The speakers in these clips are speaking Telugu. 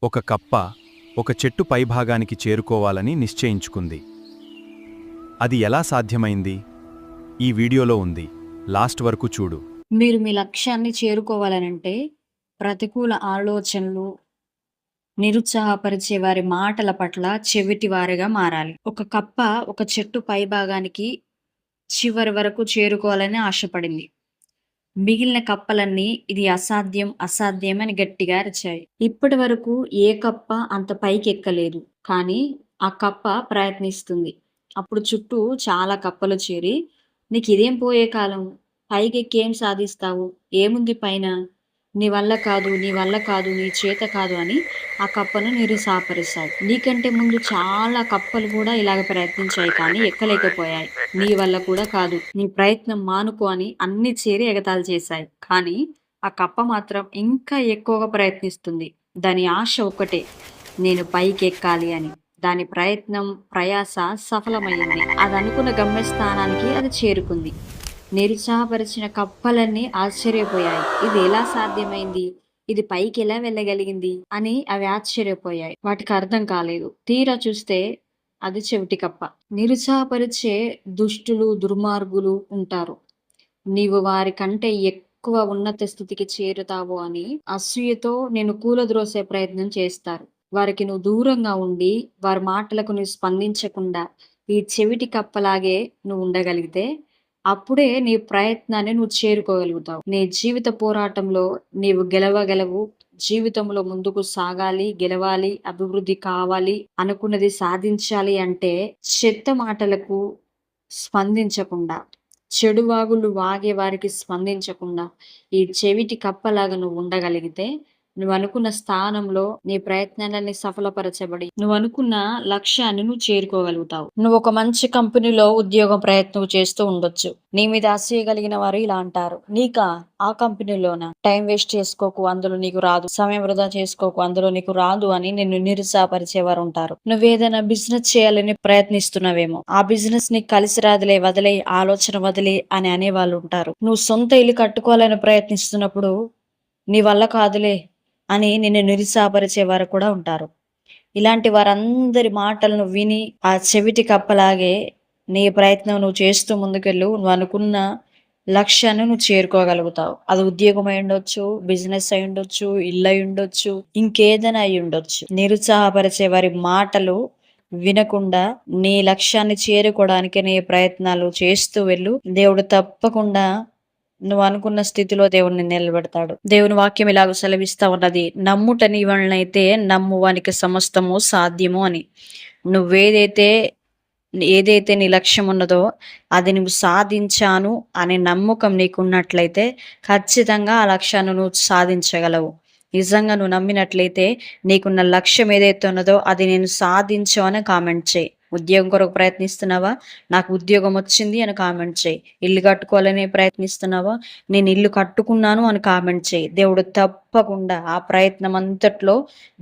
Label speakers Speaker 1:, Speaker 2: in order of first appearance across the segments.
Speaker 1: ఒక కప్ప ఒక చెట్టు పైభాగానికి చేరుకోవాలని నిశ్చయించుకుంది. అది ఎలా సాధ్యమైంది? ఈ వీడియోలో ఉంది. లాస్ట్ వరకు చూడు.
Speaker 2: మీరు మీ లక్ష్యాన్ని చేరుకోవాలనంటే ప్రతికూల ఆలోచనలు, నిరుత్సాహపరిచే వారి మాటల పట్ల చెవిటివారిగా మారాలి. ఒక కప్ప ఒక చెట్టు పైభాగానికి చివరి వరకు చేరుకోవాలని ఆశపడింది. మిగిలిన కప్పలన్నీ ఇది అసాధ్యం, అసాధ్యం అని గట్టిగా అరిచాయి. ఇప్పటి వరకు ఏ కప్ప అంత పైకెక్కలేదు. కానీ ఆ కప్ప ప్రయత్నిస్తుంది. అప్పుడు చుట్టూ చాలా కప్పలు చేరి, నీకిదేం పోయే కాలం, పైకెక్కి ఏం సాధిస్తావు, ఏముంది పైన, నీ వల్ల కాదు, నీ వల్ల కాదు, నీ చేత కాదు అని ఆ కప్పను నిరుత్సాహపరిచాయి. నీకంటే ముందు చాలా కప్పలు కూడా ఇలాగ ప్రయత్నించాయి, కానీ ఎక్కలేకపోయాయి. నీ వల్ల కూడా కాదు, నీ ప్రయత్నం మానుకో అని అన్ని చేరి ఎగతాళి చేశాయి. కానీ ఆ కప్ప మాత్రం ఇంకా ఎక్కువగా ప్రయత్నిస్తుంది. దాని ఆశ ఒక్కటే, నేను పైకెక్కాలి అని. దాని ప్రయత్నం, ప్రయాస సఫలమయ్యింది. అది అనుకున్న గమ్యస్థానానికి అది చేరుకుంది. నిరుత్సాహపరిచిన కప్పలన్నీ ఆశ్చర్యపోయాయి. ఇది ఎలా సాధ్యమైంది, ఇది పైకి ఎలా వెళ్ళగలిగింది అని అవి ఆశ్చర్యపోయాయి. వాటికి అర్థం కాలేదు. తీరా చూస్తే అది చెవిటి కప్ప. నిరుత్సాహపరిచే దుష్టులు, దుర్మార్గులు ఉంటారు. నీవు వారి కంటే ఎక్కువ ఉన్నత స్థితికి చేరుతావు అని అసూయతో నేను కూలద్రోసే ప్రయత్నం చేస్తారు. వారికి నువ్వు దూరంగా ఉండి వారి మాటలకు నువ్వు స్పందించకుండా ఈ చెవిటి కప్పలాగే నువ్వు ఉండగలిగితే అప్పుడే నీ ప్రయత్నాన్ని నువ్వు చేరుకోగలుగుతావు. నీ జీవిత పోరాటంలో నీవు గెలవగలవు. జీవితంలో ముందుకు సాగాలి, గెలవాలి, అభివృద్ధి కావాలి, అనుకున్నది సాధించాలి అంటే చెత్త మాటలకు స్పందించకుండా, చెడు వాగులు వాగే వారికి స్పందించకుండా ఈ చెవిటి కప్పలాగా నువ్వు ఉండగలిగితే నువ్వు అనుకున్న స్థానంలో నీ ప్రయత్నాలన్నీ సఫలపరచబడి నువ్వు అనుకున్న లక్ష్యాన్ని నువ్వు చేరుకోగలుగుతావు. నువ్వు ఒక మంచి కంపెనీలో ఉద్యోగం ప్రయత్నం చేస్తూ ఉండొచ్చు. నీ మీద అసూయగలిగిన వారు ఇలా అంటారు, నీకా ఆ కంపెనీలోనా, టైం వేస్ట్ చేసుకోకు, అందులో నీకు రాదు, సమయం వృధా చేసుకోకు, అందులో నీకు రాదు అని నిన్ను నిరుత్సాహపరిచేవారు ఉంటారు. నువ్వేదైనా బిజినెస్ చేయాలని ప్రయత్నిస్తున్నావేమో, ఆ బిజినెస్ నీకు కలిసి రాదులే, వదిలే, ఆలోచన వదిలే అని అనేవాళ్ళు ఉంటారు. నువ్వు సొంత ఇల్లు కట్టుకోవాలని ప్రయత్నిస్తున్నప్పుడు నీ వల్ల కాదులే అని నిన్ను నిరుత్సాహపరిచే వారు కూడా ఉంటారు. ఇలాంటి వారందరి మాటలను విని ఆ చెవిటి కప్పలాగే నీ ప్రయత్నం నువ్వు చేస్తూ ముందుకెళ్ళు. నువ్వు అనుకున్న లక్ష్యాన్ని నువ్వు చేరుకోగలుగుతావు. అది ఉద్యోగం అయి ఉండొచ్చు, బిజినెస్ అయి ఉండొచ్చు, ఇల్లు అయి ఉండొచ్చు, ఇంకేదైనా అయి ఉండొచ్చు. నిరుత్సాహపరిచే వారి మాటలు వినకుండా నీ లక్ష్యాన్ని చేరుకోవడానికి నీ ప్రయత్నాలు చేస్తూ వెళ్ళు. దేవుడు తప్పకుండా నువ్వు అనుకున్న స్థితిలో దేవుడిని నిలబెడతాడు. దేవుని వాక్యం ఇలాగ సెలవిస్తా ఉన్నది, నమ్ముట నీ వలనైతే నమ్ము వానికి సమస్తము సాధ్యము అని. ఏదైతే నీ లక్ష్యం ఉన్నదో అది నువ్వు సాధించాను అనే నమ్మకం నీకున్నట్లయితే ఖచ్చితంగా ఆ లక్ష్యాన్ని నువ్వు సాధించగలవు. నిజంగా నువ్వు నమ్మినట్లయితే నీకున్న లక్ష్యం ఏదైతే ఉన్నదో అది నేను సాధించాను అని కామెంట్ చేయి. ఉద్యోగం కొరకు ప్రయత్నిస్తున్నావా, నాకు ఉద్యోగం వచ్చింది అని కామెంట్ చేయి. ఇల్లు కట్టుకోవాలని ప్రయత్నిస్తున్నావా, నేను ఇల్లు కట్టుకున్నాను అని కామెంట్ చేయి. దేవుడు తప్పకుండా ఆ ప్రయత్నం అంతట్లో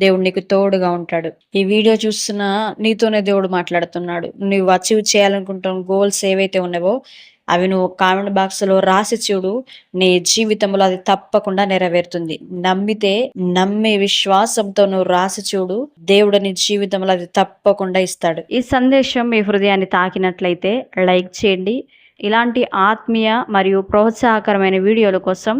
Speaker 2: దేవుడు నీకు తోడుగా ఉంటాడు. ఈ వీడియో చూస్తున్న నీతోనే దేవుడు మాట్లాడుతున్నాడు. నువ్వు అచీవ్ చేయాలనుకుంటున్న గోల్స్ ఏవైతే ఉన్నావో అవి నువ్వు కామెంట్ బాక్స్ లో రాసి చూడు. నీ జీవితంలో అది తప్పకుండా నెరవేరుతుంది. నమ్మే విశ్వాసంతో నువ్వు రాసి చూడు, దేవుడు నీ జీవితంలో అది తప్పకుండా ఇస్తాడు. ఈ సందేశం మీ హృదయాన్ని తాకినట్లయితే లైక్ చేయండి. ఇలాంటి ఆత్మీయ మరియు ప్రోత్సాహకరమైన వీడియోల కోసం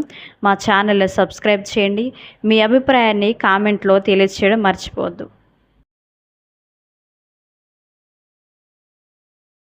Speaker 2: మా ఛానల్ని సబ్స్క్రైబ్ చేయండి. మీ అభిప్రాయాన్ని కామెంట్లో తెలియజేయడం మర్చిపోవద్దు.